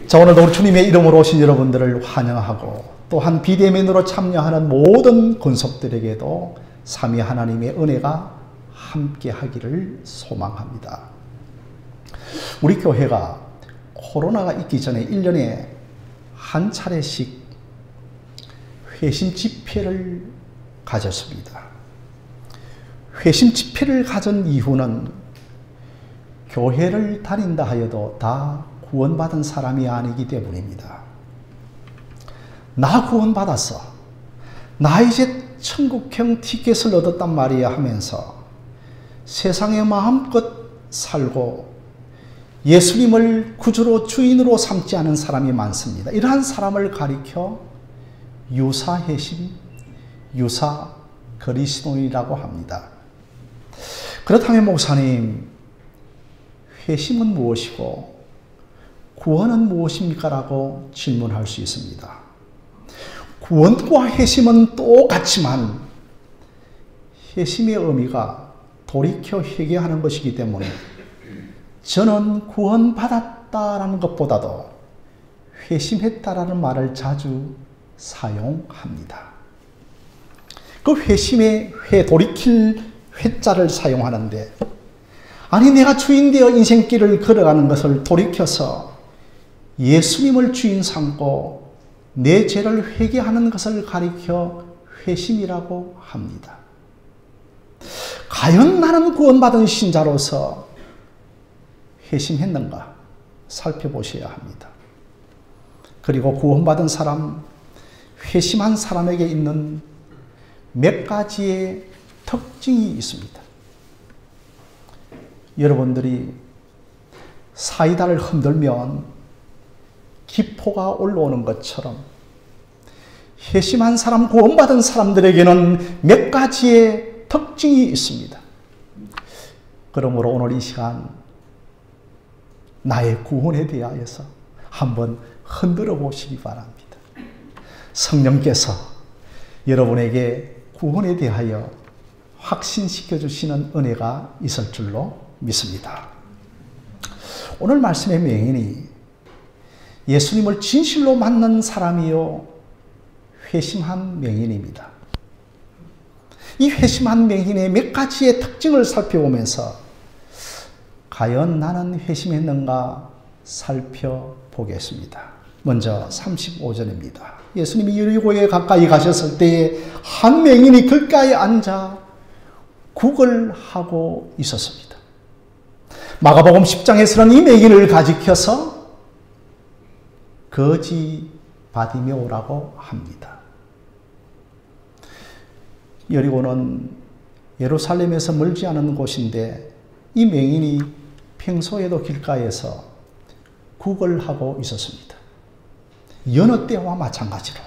자, 오늘도 우리 주님의 이름으로 오신 여러분들을 환영하고 또한 비대면으로 참여하는 모든 권속들에게도 삼위 하나님의 은혜가 함께 하기를 소망합니다. 우리 교회가 코로나가 있기 전에 1년에 한 차례씩 회심 집회를 가졌습니다. 회심 집회를 가진 이유는 교회를 다닌다 하여도 다 구원받은 사람이 아니기 때문입니다. 나 구원받았어. 나 이제 천국형 티켓을 얻었단 말이야 하면서 세상에 마음껏 살고 예수님을 구주로 주인으로 삼지 않은 사람이 많습니다. 이러한 사람을 가리켜 유사회심, 유사그리스도인이라고 합니다. 그렇다면 목사님, 회심은 무엇이고 구원은 무엇입니까? 라고 질문할 수 있습니다. 구원과 회심은 똑같지만 회심의 의미가 돌이켜 회개하는 것이기 때문에 저는 구원받았다라는 것보다도 회심했다라는 말을 자주 사용합니다. 그 회심의 돌이킬 회자를 사용하는데, 아니 내가 주인 되어 인생길을 걸어가는 것을 돌이켜서 예수님을 주인 삼고 내 죄를 회개하는 것을 가리켜 회심이라고 합니다. 과연 나는 구원받은 신자로서 회심했는가 살펴보셔야 합니다. 그리고 구원받은 사람, 회심한 사람에게 있는 몇 가지의 특징이 있습니다. 여러분들이 사이다를 흔들면 기포가 올라오는 것처럼 회심한 사람, 구원받은 사람들에게는 몇 가지의 특징이 있습니다. 그러므로 오늘 이 시간 나의 구원에 대하여서 한번 흔들어 보시기 바랍니다. 성령께서 여러분에게 구원에 대하여 확신시켜 주시는 은혜가 있을 줄로 믿습니다. 오늘 말씀의 맹인이 예수님을 진실로 만난 사람이요 회심한 맹인입니다. 이 회심한 맹인의 몇 가지의 특징을 살펴보면서 과연 나는 회심했는가 살펴보겠습니다. 먼저 35절입니다. 예수님이 여리고에 가까이 가셨을 때에 한 맹인이 길가에 앉아 국을 하고 있었습니다. 마가복음 10장에서는 이 맹인을 가리켜서 거지 바디메오라고 합니다. 여리고는 예루살렘에서 멀지 않은 곳인데 이 맹인이 평소에도 길가에서 국을 하고 있었습니다. 여느 때와 마찬가지로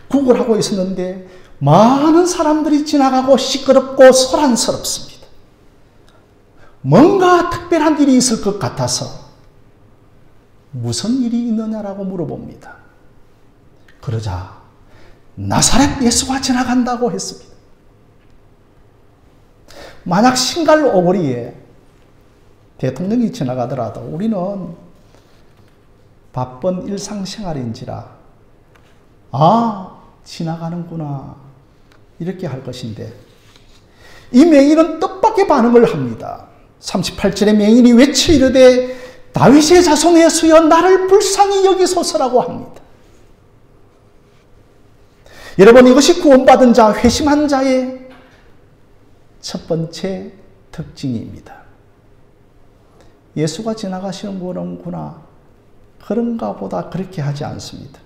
국을 하고 있었는데 많은 사람들이 지나가고 시끄럽고 소란스럽습니다. 뭔가 특별한 일이 있을 것 같아서 무슨 일이 있느냐라고 물어봅니다. 그러자 나사렛 예수가 지나간다고 했습니다. 만약 신갈 오거리에 대통령이 지나가더라도 우리는 바쁜 일상생활인지라 지나가는구나 이렇게 할 것인데 이 맹인은 뜻밖의 반응을 합니다. 38절에 맹인이 외쳐 이르되 다윗의 자손 예수여 나를 불쌍히 여기소서라고 합니다. 여러분, 이것이 구원받은 자, 회심한 자의 첫 번째 특징입니다. 예수가 지나가시는 거는구나, 그런가 보다 그렇게 하지 않습니다.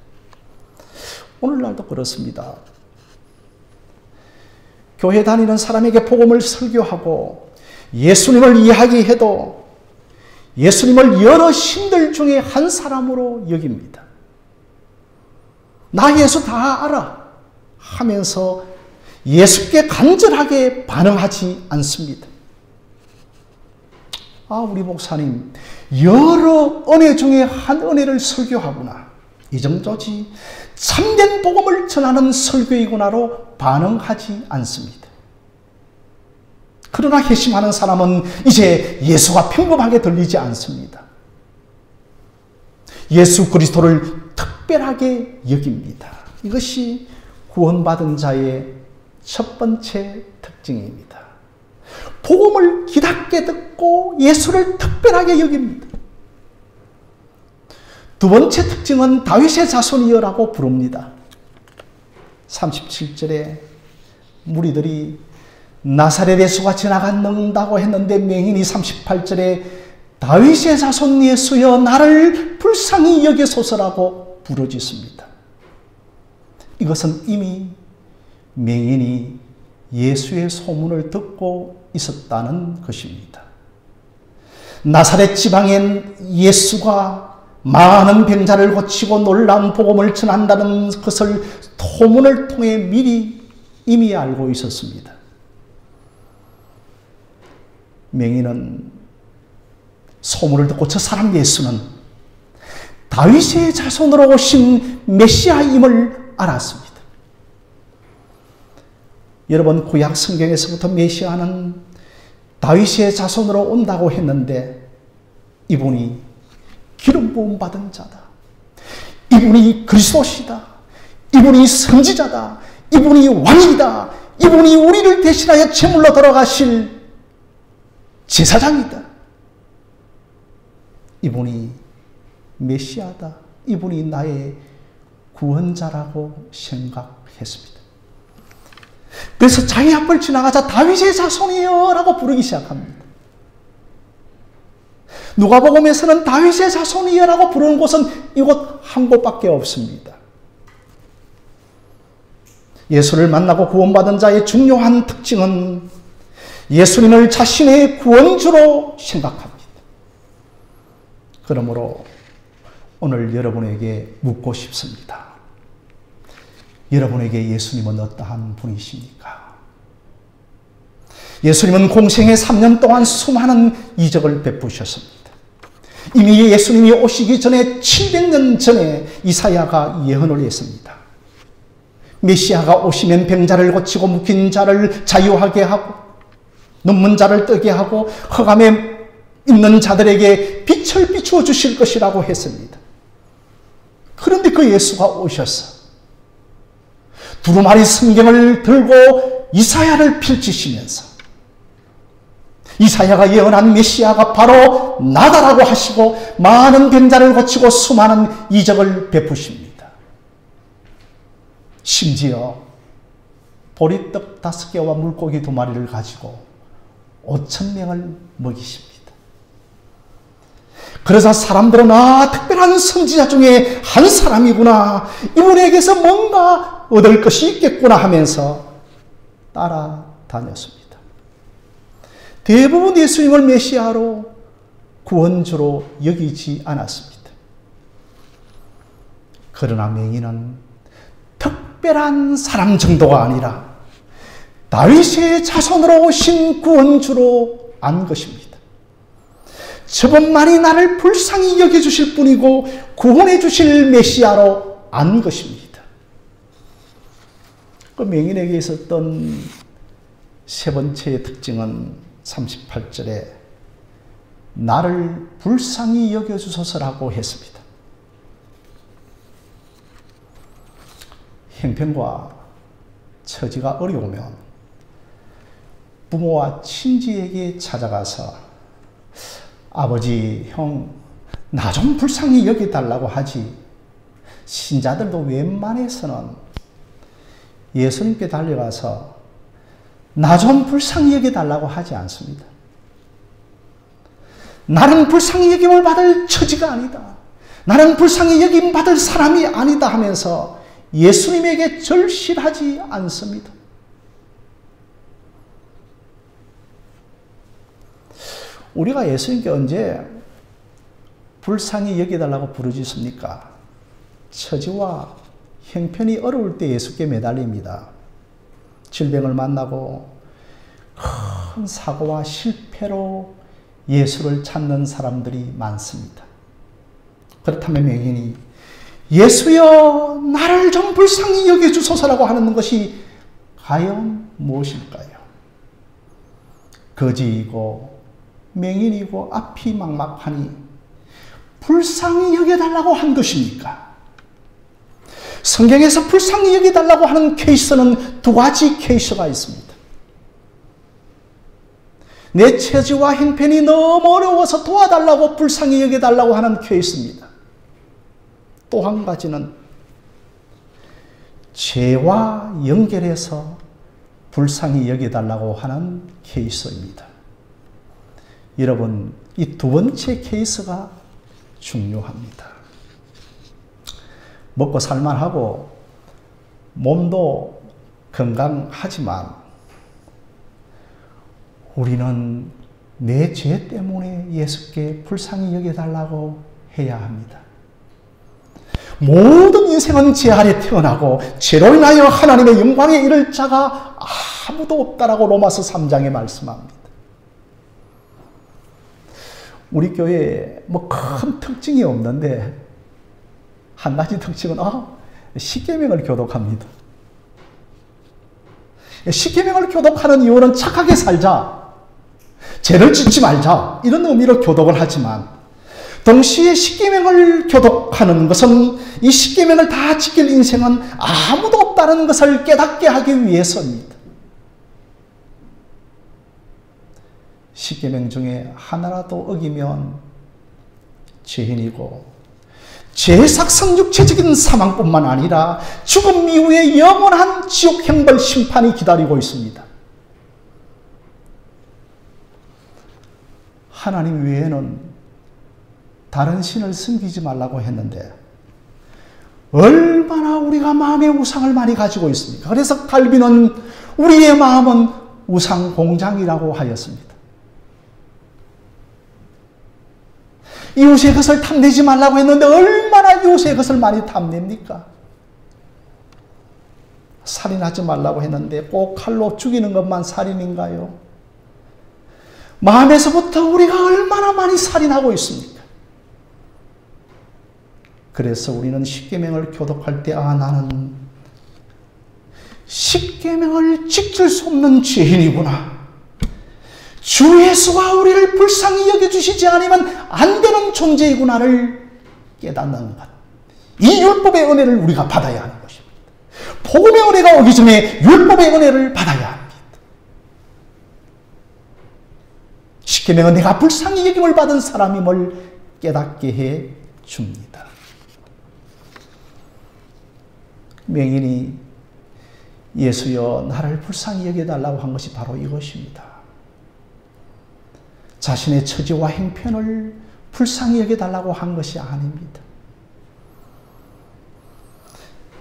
오늘날도 그렇습니다. 교회 다니는 사람에게 복음을 설교하고 예수님을 이야기해도 예수님을 여러 신들 중에 한 사람으로 여깁니다. 나 예수 다 알아 하면서 예수께 간절하게 반응하지 않습니다. 우리 목사님 여러 은혜 중에 한 은혜를 설교하구나, 이 정도지 참된 복음을 전하는 설교이구나로 반응하지 않습니다. 그러나 회심하는 사람은 이제 예수가 평범하게 들리지 않습니다. 예수 그리스도를 특별하게 여깁니다. 이것이 구원받은 자의 첫 번째 특징입니다. 복음을 기답게 듣고 예수를 특별하게 여깁니다. 두 번째 특징은 다윗의 자손이여라고 부릅니다. 37절에 무리들이 나사렛 예수가 지나간다고 했는데 맹인이 38절에 다윗의 자손 예수여 나를 불쌍히 여기소서라고 부르짖습니다. 이것은 이미 맹인이 예수의 소문을 듣고 있었다는 것입니다. 나사렛 지방엔 예수가 많은 병자를 고치고 놀라운 복음을 전한다는 것을 소문을 통해 미리 이미 알고 있었습니다. 맹인은 소문을 듣고 저 사람 예수는 다윗의 자손으로 오신 메시아임을 알았습니다. 여러분, 구약 성경에서부터 메시아는 다윗의 자손으로 온다고 했는데 이분이 기름 부음 받은 자다. 이분이 그리스도시다. 이분이 선지자다. 이분이 왕이다. 이분이 우리를 대신하여 제물로 돌아가실 제사장이다. 이분이 메시아다. 이분이 나의 구원자라고 생각했습니다. 그래서 자기 앞을 지나가자 다윗의 자손이여 라고 부르기 시작합니다. 누가복음에서는 다윗의 자손이여 라고 부르는 곳은 이곳 한 곳밖에 없습니다. 예수를 만나고 구원받은 자의 중요한 특징은 예수님을 자신의 구원주로 생각합니다. 그러므로 오늘 여러분에게 묻고 싶습니다. 여러분에게 예수님은 어떠한 분이십니까? 예수님은 공생의 3년 동안 수많은 이적을 베푸셨습니다. 이미 예수님이 오시기 전에 700년 전에 이사야가 예언을 했습니다. 메시아가 오시면 병자를 고치고 묶인 자를 자유하게 하고 눈먼 자를 뜨게 하고 흑암에 있는 자들에게 빛을 비추어 주실 것이라고 했습니다. 그런데 그 예수가 오셔서 두루마리 성경을 들고 이사야를 펼치시면서 이사야가 예언한 메시아가 바로 나다라고 하시고 많은 병자를 고치고 수많은 이적을 베푸십니다. 심지어 보리떡 5개와 물고기 2마리를 가지고 5,000명을 먹이십니다. 그래서 사람들은 특별한 선지자 중에 한 사람이구나, 이분에게서 뭔가 얻을 것이 있겠구나 하면서 따라다녔습니다. 대부분 예수님을 메시아로 구원주로 여기지 않았습니다. 그러나 맹인은 특별한 사람 정도가 아니라 다윗의 자손으로 오신 구원주로 안 것입니다. 저분만이 나를 불쌍히 여겨주실 분이고 구원해 주실 메시아로 안 것입니다. 그 맹인에게 있었던 세 번째 특징은 38절에 나를 불쌍히 여겨주소서라고 했습니다. 형편과 처지가 어려우면 부모와 친지에게 찾아가서 아버지, 형, 나 좀 불쌍히 여겨달라고 하지, 신자들도 웬만해서는 예수님께 달려가서 나 좀 불쌍히 여겨달라고 하지 않습니다. 나는 불쌍히 여김을 받을 처지가 아니다. 나는 불쌍히 여김 받을 사람이 아니다 하면서 예수님에게 절실하지 않습니다. 우리가 예수님께 언제 불쌍히 여겨달라고 부르짖습니까? 처지와 형편이 어려울 때 예수께 매달립니다. 질병을 만나고 큰 사고와 실패로 예수를 찾는 사람들이 많습니다. 그렇다면 맹인이 예수여 나를 좀 불쌍히 여겨주소서라고 하는 것이 과연 무엇일까요? 거지이고 맹인이고 앞이 막막하니 불쌍히 여겨달라고 한 것입니까? 성경에서 불쌍히 여겨달라고 하는 케이스는 두 가지 케이스가 있습니다. 내 처지와 형편이 너무 어려워서 도와달라고 불쌍히 여겨달라고 하는 케이스입니다. 또 한 가지는 죄와 연결해서 불쌍히 여겨달라고 하는 케이스입니다. 여러분, 이 두 번째 케이스가 중요합니다. 먹고 살만하고 몸도 건강하지만 우리는 내 죄 때문에 예수께 불쌍히 여겨달라고 해야 합니다. 모든 인생은 죄 아래 태어나고 죄로 인하여 하나님의 영광에 이를 자가 아무도 없다라고 로마서 3장에 말씀합니다. 우리 교회에 뭐 큰 특징이 없는데 한 가지 특징은 십계명을 교독합니다. 십계명을 교독하는 이유는 착하게 살자, 죄를 짓지 말자 이런 의미로 교독을 하지만 동시에 십계명을 교독하는 것은 이 십계명을 다 지킬 인생은 아무도 없다는 것을 깨닫게 하기 위해서입니다. 십계명 중에 하나라도 어기면 죄인이고 죄삭성 육체적인 사망뿐만 아니라 죽음 이후에 영원한 지옥 형벌 심판이 기다리고 있습니다. 하나님 외에는 다른 신을 섬기지 말라고 했는데 얼마나 우리가 마음의 우상을 많이 가지고 있습니까? 그래서 칼빈은 우리의 마음은 우상 공장이라고 하였습니다. 이웃의 것을 탐내지 말라고 했는데 얼마나 이웃의 것을 많이 탐냅니까? 살인하지 말라고 했는데 꼭 칼로 죽이는 것만 살인인가요? 마음에서부터 우리가 얼마나 많이 살인하고 있습니까? 그래서 우리는 십계명을 교독할 때 나는 십계명을 지킬 수 없는 죄인이구나. 주 예수가 우리를 불쌍히 여겨주시지 않으면 안 되는 존재이구나를 깨닫는 것. 이 율법의 은혜를 우리가 받아야 하는 것입니다. 복음의 은혜가 오기 전에 율법의 은혜를 받아야 합니다. 십계명은 내가 불쌍히 여김을 받은 사람임을 깨닫게 해 줍니다. 맹인이 예수여 나를 불쌍히 여겨달라고 한 것이 바로 이것입니다. 자신의 처지와 형편을 불쌍히 여겨달라고 한 것이 아닙니다.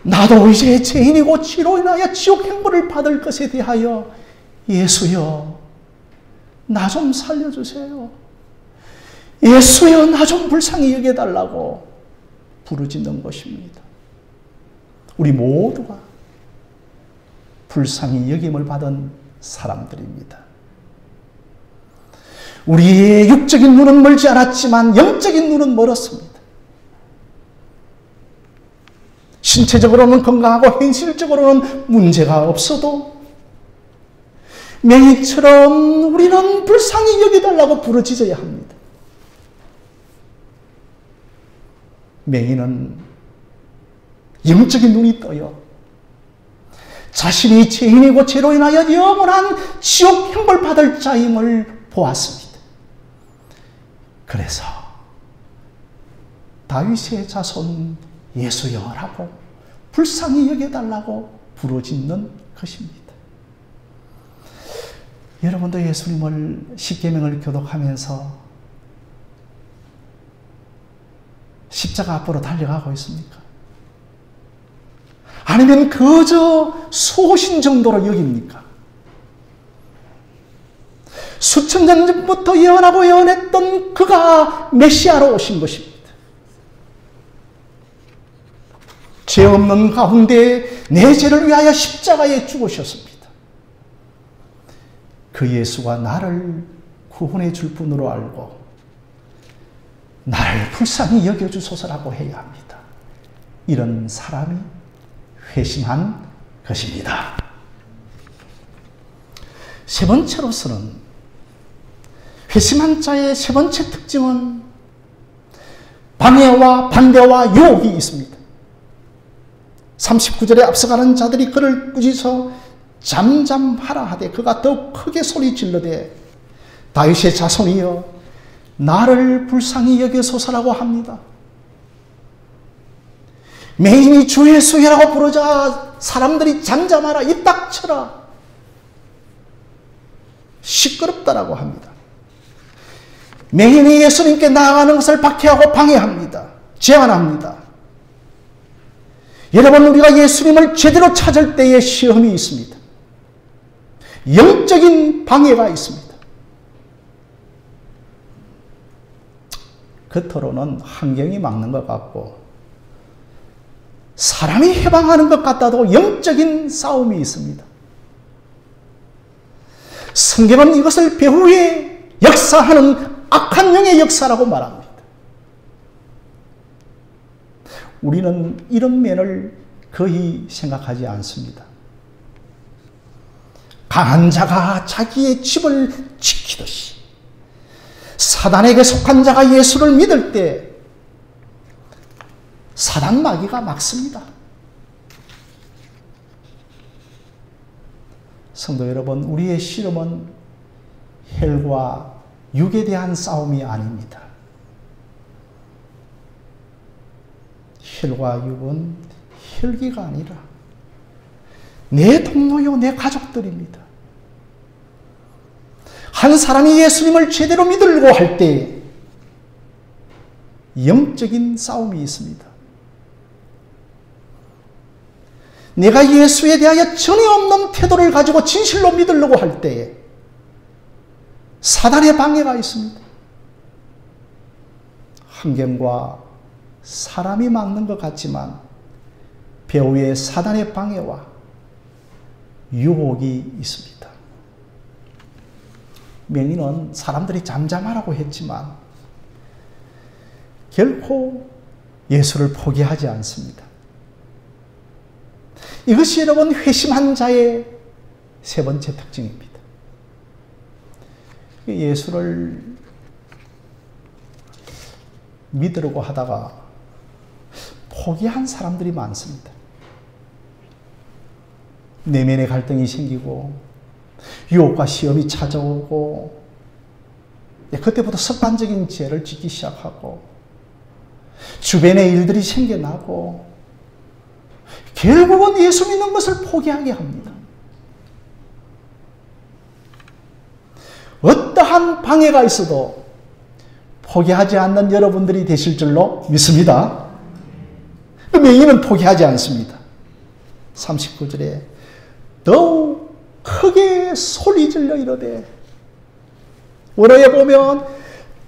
나도 이제 죄인이고 죄로 인하여 지옥 형벌을 받을 것에 대하여 예수여 나 좀 살려주세요. 예수여 나 좀 불쌍히 여겨달라고 부르짖는 것입니다. 우리 모두가 불쌍히 여김을 받은 사람들입니다. 우리의 육적인 눈은 멀지 않았지만 영적인 눈은 멀었습니다. 신체적으로는 건강하고 현실적으로는 문제가 없어도 맹인처럼 우리는 불쌍히 여겨달라고 부르짖어야 합니다. 맹인은 영적인 눈이 떠요. 자신이 죄인이고 죄로 인하여 영원한 지옥 형벌 받을 자임을 보았습니다. 그래서 다윗의 자손 예수여라고 불쌍히 여겨달라고 부르짖는 것입니다. 여러분도 예수님을 십계명을 교독하면서 십자가 앞으로 달려가고 있습니까? 아니면 그저 소신 정도로 여깁니까? 수천 년 전부터 예언하고 예언했던 그가 메시아로 오신 것입니다. 죄 없는 가운데 내 죄를 위하여 십자가에 죽으셨습니다. 그 예수가 나를 구원해 줄 분으로 알고 나를 불쌍히 여겨주소서라고 해야 합니다. 이런 사람이 회심한 것입니다. 세 번째로서는 회심한 자의 세 번째 특징은 방해와 반대와 유혹이 있습니다. 39절에 앞서가는 자들이 그를 꾸짖어 잠잠하라 하되 그가 더욱 크게 소리 질러대 다윗의 자손이여 나를 불쌍히 여겨소서라고 합니다. 맹인이 주 예수라고 부르자 사람들이 잠잠하라, 입 닥쳐라, 시끄럽다라고 합니다. 맹인이 예수님께 나아가는 것을 박해하고 방해합니다. 제한합니다. 여러분, 우리가 예수님을 제대로 찾을 때에 시험이 있습니다. 영적인 방해가 있습니다. 겉으로는 환경이 막는 것 같고 사람이 해방하는 것 같아도 영적인 싸움이 있습니다. 성경은 이것을 배후에 역사하는 악한 영의 역사라고 말합니다. 우리는 이런 면을 거의 생각하지 않습니다. 강한 자가 자기의 집을 지키듯이 사단에게 속한 자가 예수를 믿을 때 사단 마귀가 막습니다. 성도 여러분, 우리의 씨름은 혈과 육에 대한 싸움이 아닙니다. 혈과 육은 혈기가 아니라 내 동료요, 내 가족들입니다. 한 사람이 예수님을 제대로 믿으려고 할 때 영적인 싸움이 있습니다. 내가 예수에 대하여 전혀 없는 태도를 가지고 진실로 믿으려고 할 때에 사단의 방해가 있습니다. 환경과 사람이 막는 것 같지만 배후에 사단의 방해와 유혹이 있습니다. 맹인은 사람들이 잠잠하라고 했지만 결코 예수를 포기하지 않습니다. 이것이 여러분 회심한 자의 세 번째 특징입니다. 예수를 믿으려고 하다가 포기한 사람들이 많습니다. 내면의 갈등이 생기고 유혹과 시험이 찾아오고 그때부터 습관적인 죄를 짓기 시작하고 주변에 일들이 생겨나고 결국은 예수 믿는 것을 포기하게 합니다. 어떠한 방해가 있어도 포기하지 않는 여러분들이 되실 줄로 믿습니다. 맹인은 포기하지 않습니다. 39절에 더욱 크게 소리 질러 이르되, 원어에 보면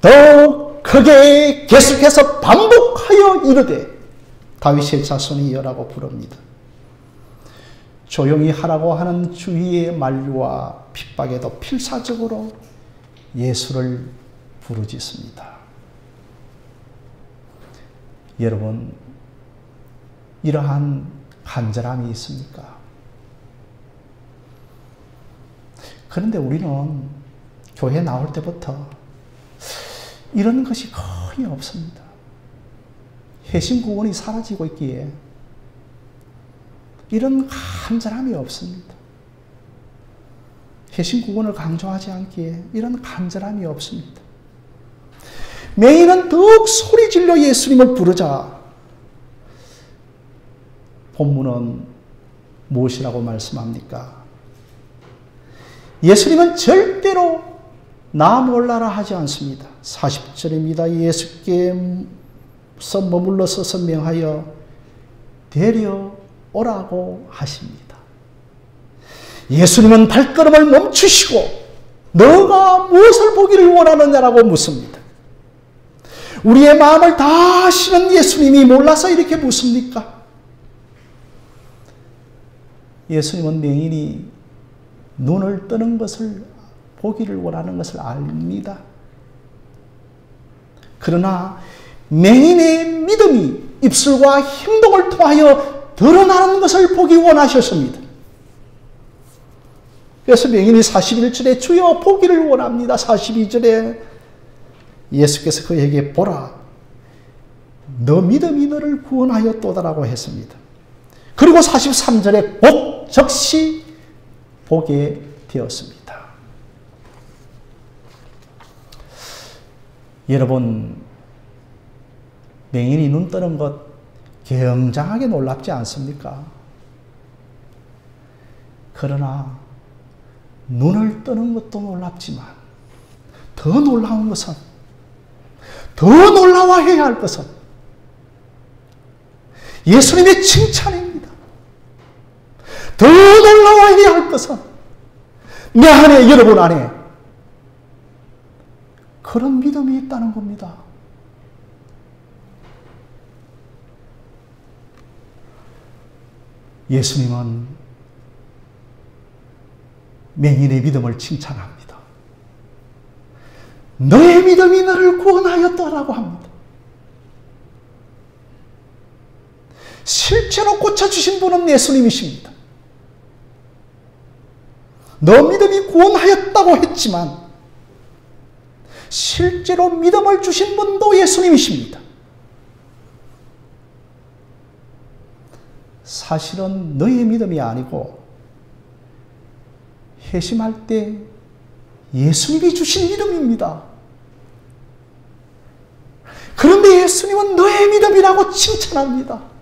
더욱 크게 계속해서 반복하여 이르되 다윗의 자손이여라고 부릅니다. 조용히 하라고 하는 주위의 만류와 핍박에도 필사적으로 예수를 부르짖습니다. 여러분, 이러한 간절함이 있습니까? 그런데 우리는 교회 나올 때부터 이런 것이 거의 없습니다. 회심구원이 사라지고 있기에 이런 간절함이 없습니다. 회심구원을 강조하지 않기에 이런 간절함이 없습니다. 맹인은 더욱 소리질러 예수님을 부르자 본문은 무엇이라고 말씀합니까? 예수님은 절대로 나 몰라라 하지 않습니다. 40절입니다. 예수께서 머물러 서서 명하여 데려오라고 하십니다. 예수님은 발걸음을 멈추시고 너가 무엇을 보기를 원하느냐라고 묻습니다. 우리의 마음을 다 아시는 예수님이 몰라서 이렇게 묻습니까? 예수님은 맹인이 눈을 뜨는 것을 보기를 원하는 것을 압니다. 그러나 맹인의 믿음이 입술과 행동을 통하여 드러나는 것을 보기 원하셨습니다. 그래서 맹인이 41절에 주여 보기를 원합니다. 42절에 예수께서 그에게 보라 너 믿음이 너를 구원하였도다라고 했습니다. 그리고 43절에 복 즉시 보게 되었습니다. 여러분, 맹인이 눈 뜨는 것 굉장하게 놀랍지 않습니까? 그러나 눈을 뜨는 것도 놀랍지만 더 놀라운 것은, 더 놀라워해야 할 것은 예수님의 칭찬입니다. 더 놀라워해야 할 것은 내 안에, 여러분 안에 그런 믿음이 있다는 겁니다. 예수님은 맹인의 믿음을 칭찬합니다. 너의 믿음이 너를 구원하였다라고 합니다. 실제로 고쳐주신 분은 예수님이십니다. 너 믿음이 구원하였다고 했지만 실제로 믿음을 주신 분도 예수님이십니다. 사실은 너의 믿음이 아니고 회심할 때 예수님이 주신 믿음입니다. 그런데 예수님은 너의 믿음이라고 칭찬합니다.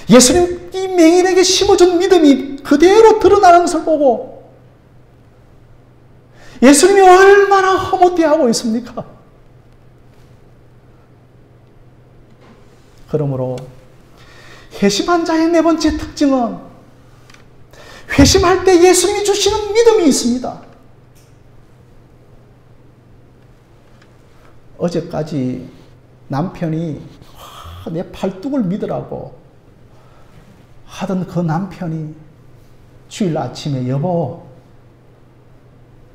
예수님이 맹인에게 심어준 믿음이 그대로 드러나는 것을 보고 예수님이 얼마나 허무대하고 있습니까? 그러므로 회심한 자의 네 번째 특징은 회심할 때 예수님이 주시는 믿음이 있습니다. 어제까지 남편이 내 팔뚝을 믿으라고 하던 그 남편이 주일 아침에 여보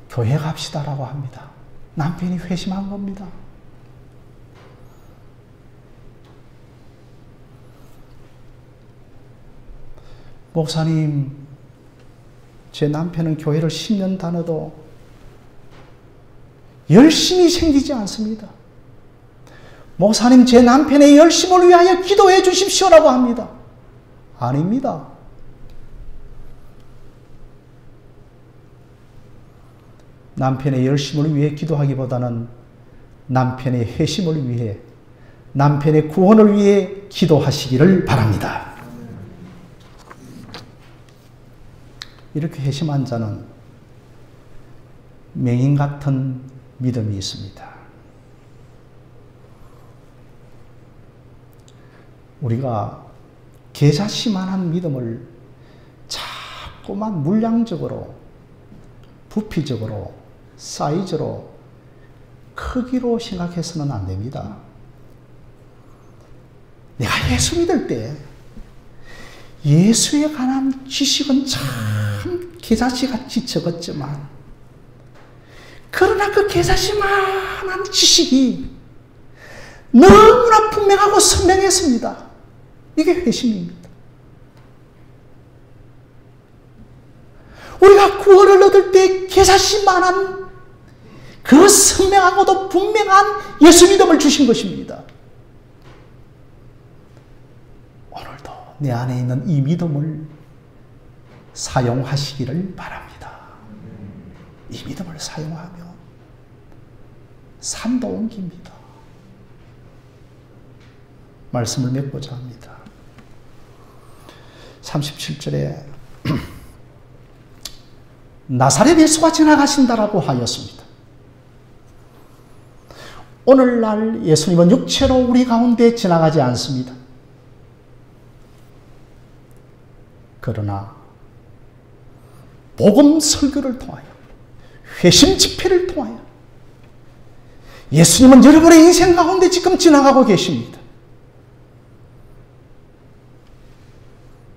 교회 갑시다라고 합니다. 남편이 회심한 겁니다. 목사님, 제 남편은 교회를 10년 다녀도 열심이 생기지 않습니다. 목사님, 제 남편의 열심을 위하여 기도해 주십시오라고 합니다. 아닙니다. 남편의 열심을 위해 기도하기보다는 남편의 회심을 위해, 남편의 구원을 위해 기도하시기를 바랍니다. 이렇게 회심한 자는 맹인 같은 믿음이 있습니다. 우리가 계자씨만한 믿음을 자꾸만 물량적으로, 부피적으로, 사이즈로, 크기로 생각해서는 안 됩니다. 내가 예수 믿을 때 예수에 관한 지식은 참 계자씨같이 적었지만 그러나 그 계자씨만한 지식이 너무나 분명하고 선명했습니다. 이게 회심입니다. 우리가 구원을 얻을 때 계자씨만한 그 선명하고도 분명한 예수 믿음을 주신 것입니다. 오늘도 내 안에 있는 이 믿음을 사용하시기를 바랍니다. 이 믿음을 사용하면 산도 옮깁니다. 말씀을 맺고자 합니다. 37절에 나사렛 예수가 지나가신다라고 하였습니다. 오늘날 예수님은 육체로 우리 가운데 지나가지 않습니다. 그러나 복음 설교를 통하여, 회심 집회를 통하여 예수님은 여러분의 인생 가운데 지금 지나가고 계십니다.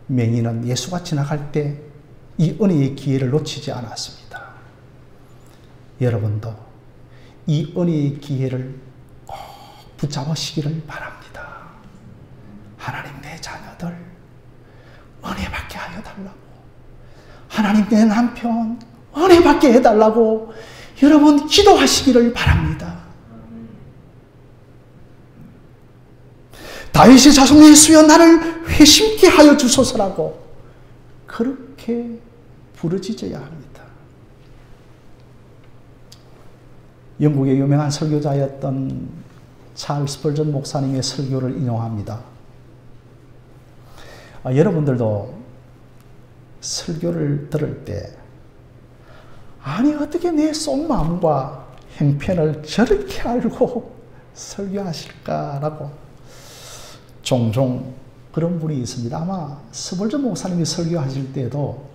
맹인은 예수가 지나갈 때 이 은혜의 기회를 놓치지 않았습니다. 여러분도 이 은혜의 기회를 꼭 붙잡으시기를 바랍니다. 하나님, 내 자녀들 은혜 받게 하여 달라고, 하나님, 내 남편 은혜 받게 해달라고 여러분 기도하시기를 바랍니다. 다윗의 자손 예수여 나를 회심케 하여 주소서라고 그렇게 부르짖어야 합니다. 영국의 유명한 설교자였던 찰스 스펄전 목사님의 설교를 인용합니다. 여러분들도 설교를 들을 때 아니 어떻게 내 속마음과 행편을 저렇게 알고 설교하실까라고 종종 그런 분이 있습니다. 아마 스펄전 목사님이 설교하실 때도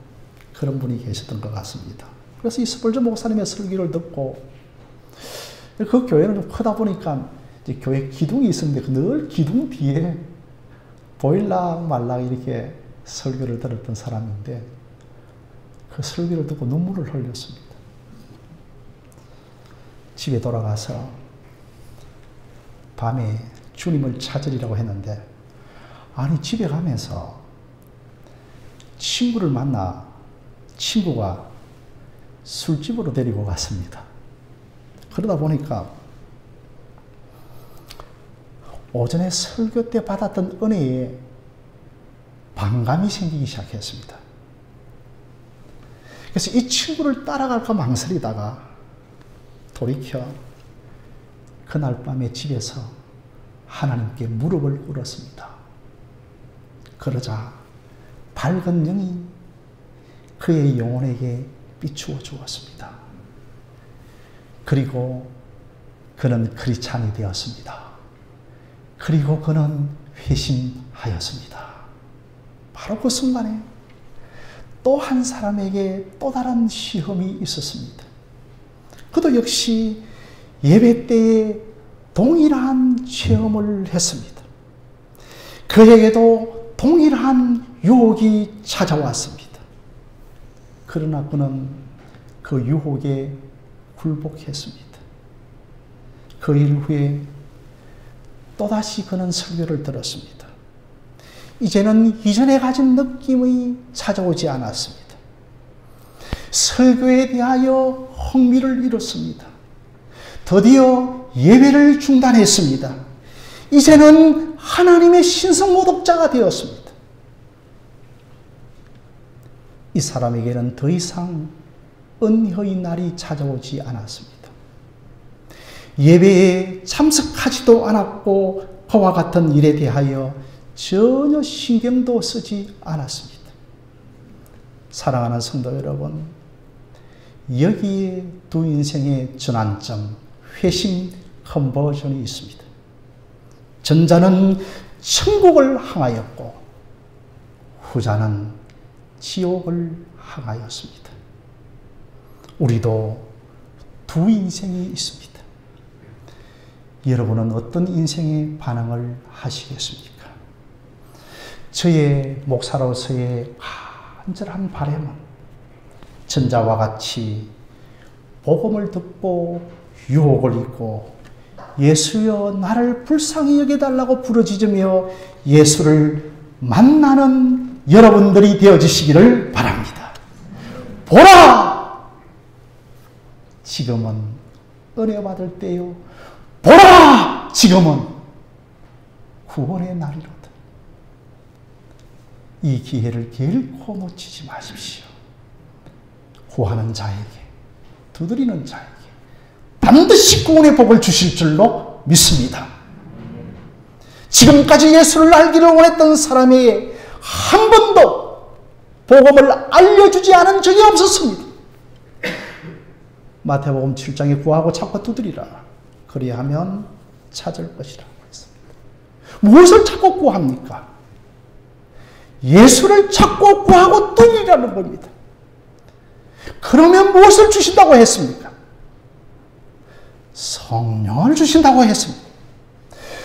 그런 분이 계셨던 것 같습니다. 그래서 이 스펄전 목사님의 설교를 듣고 그 교회는 좀 크다 보니까 이제 교회 기둥이 있었는데 늘 기둥 뒤에 보일락 말락 이렇게 설교를 들었던 사람인데 그 설교를 듣고 눈물을 흘렸습니다. 집에 돌아가서 밤에 주님을 찾으리라고 했는데 아니 집에 가면서 친구를 만나 친구가 술집으로 데리고 갔습니다. 그러다 보니까 오전에 설교 때 받았던 은혜에 반감이 생기기 시작했습니다. 그래서 이 친구를 따라갈까 망설이다가 돌이켜 그날 밤에 집에서 하나님께 무릎을 꿇었습니다. 그러자 밝은 영이 그의 영혼에게 비추어 주었습니다. 그리고 그는 크리스찬이 되었습니다. 그리고 그는 회심하였습니다. 바로 그 순간에 또 한 사람에게 또 다른 시험이 있었습니다. 그도 역시 예배 때에 동일한 체험을 했습니다. 그에게도 동일한 유혹이 찾아왔습니다. 그러나 그는 그 유혹에 굴복했습니다. 그 일 후에 또다시 그는 설교를 들었습니다. 이제는 이전에 가진 느낌이 찾아오지 않았습니다. 설교에 대하여 흥미를 잃었습니다. 드디어 예배를 중단했습니다. 이제는 하나님의 신성모독자가 되었습니다. 이 사람에게는 더 이상 은혜의 날이 찾아오지 않았습니다. 예배에 참석하지도 않았고 그와 같은 일에 대하여 전혀 신경도 쓰지 않았습니다. 사랑하는 성도 여러분, 여기에 두 인생의 전환점, 회심 컨버전이 있습니다. 전자는 천국을 향하였고 후자는 지옥을 향하였습니다. 우리도 두 인생이 있습니다. 여러분은 어떤 인생의 반응을 하시겠습니까? 저의 목사로서의 간절한 바람은 전자와 같이 복음을 듣고 유혹을 입고 예수여 나를 불쌍히 여겨달라고 부르짖으며 예수를 만나는 여러분들이 되어주시기를 바랍니다. 보라! 지금은 은혜 받을 때요. 보라! 지금은 구원의 날이로다. 이 기회를 결코 놓치지 마십시오. 구하는 자에게, 두드리는 자에게 반드시 구원의 복을 주실 줄로 믿습니다. 지금까지 예수를 알기를 원했던 사람에게 한 번도 복음을 알려주지 않은 적이 없었습니다. 마태복음 7장에 구하고 찾고 두드리라. 그리하면 찾을 것이라고 했습니다. 무엇을 찾고 구합니까? 예수를 찾고 구하고 두드리라는 겁니다. 그러면 무엇을 주신다고 했습니까? 성령을 주신다고 했습니다.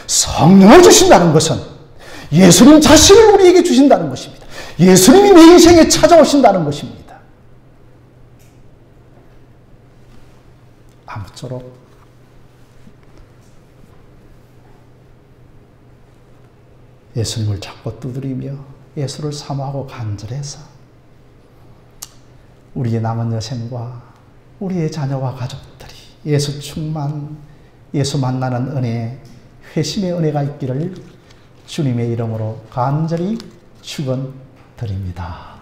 성령을 주신다는 것은 예수님 자신을 우리에게 주신다는 것입니다. 예수님이 내 인생에 찾아오신다는 것입니다. 아무쪼록 예수님을 찾고 두드리며 예수를 사모하고 간절해서 우리의 남은 여생과 우리의 자녀와 가족들이 예수 충만, 예수 만나는 은혜, 회심의 은혜가 있기를 주님의 이름으로 간절히 축원드립니다.